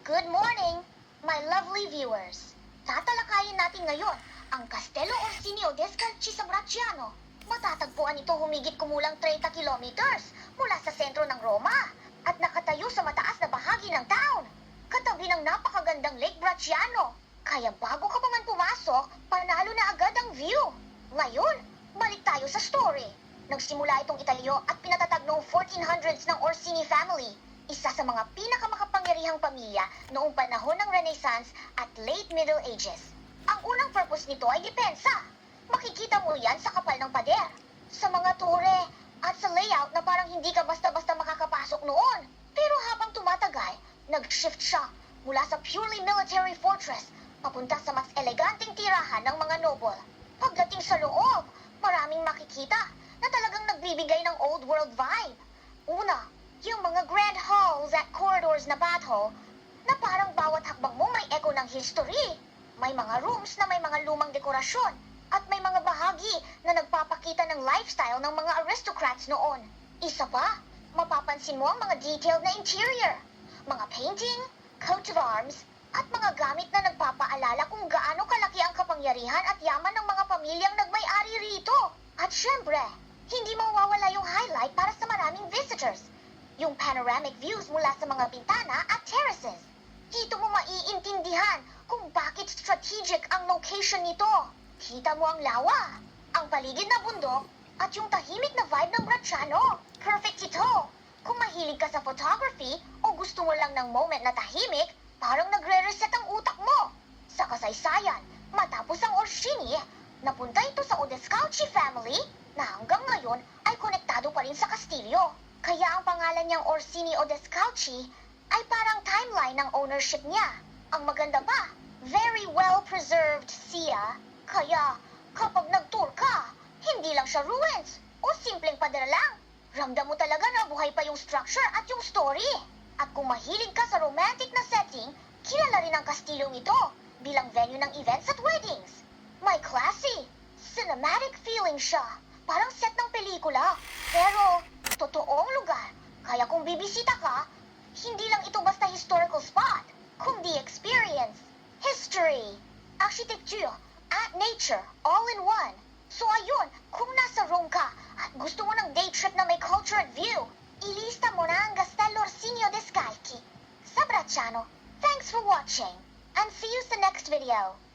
Good morning, my lovely viewers. Tatalakayin natin ngayon ang Castello Orsini Odescalchi sa Bracciano. Matatagpuan ito humigit kumulang 30 kilometers mula sa sentro ng Roma at nakatayo sa mataas na bahagi ng town, katabi ng napakagandang Lake Bracciano. Kaya bago ka pa man pumasok, panalo na agad ang view. Ngayon, balik tayo sa story. Nagsimula itong itayo at pinatatag noong 1400s ng Orsini family, isa sa mga pinakamakapangyarihang pamilya noong panahon ng Renaissance at late Middle Ages. Ang unang purpose nito ay depensa. Makikita mo yan sa kapal ng pader, sa mga tore, at sa layout na parang hindi ka basta-basta makakapasok noon. Pero habang tumatagal, nag-shift siya mula sa purely military fortress papunta sa mas eleganteng tirahan ng mga noble. Pagdating sa loob, maraming makikita na talagang nagbibigay ng old world vibe. Una, yung mga grand halls at corridors na bathhole na parang bawat hakbang mo may echo ng history. May mga rooms na may mga lumang dekorasyon at may mga bahagi na nagpapakita ng lifestyle ng mga aristocrats noon. Isa pa, mapapansin mo ang mga detailed na interior, mga painting, coat of arms, at mga gamit na nagpapaalala kung gaano kalaki ang kapangyarihan at yaman ng mga pamilyang nagmay-ari rito. At syempre, hindi mawawala yung highlight para sa maraming visitors, yung panoramic views mula sa mga bintana at terraces. Dito mo maiintindihan kung bakit strategic ang location nito. Kita mo ang lawa, ang paligid na bundok, at yung tahimik na vibe ng Bracciano. Perfect ito! Kung mahilig ka sa photography o gusto mo lang ng moment na tahimik, parang nagre-reset ang utak mo. Sa kasaysayan, matapos ang Orsini, napunta ito sa Odescalchi family na hanggang ngayon ay konektado pa rin sa Kastilyo. Kaya ang pangalan niyang Orsini Odescalchi ay parang timeline ng ownership niya. Ang maganda pa, very well preserved siya. Kaya kapag nag-tour ka, hindi lang siya ruins o simpleng pader lang. Ramdam mo talaga na buhay pa yung structure at yung story. At kung mahilig ka sa romantic na setting, kilala rin ang kastilyong ito bilang venue ng events at weddings. May classy, cinematic feeling siya. Parang set ng pelikula. Pero, totoong lugar. Kaya kung bibisita ka, hindi lang ito basta historical spot, kundi experience, history, architecture, at nature, all in one. So ayun, kung nasa Rome ka at gusto mo ng day trip na may culture at view, ilista mo na ang Castello Orsini Odescalchi sa Bracciano. Thanks for watching, and see you sa next video.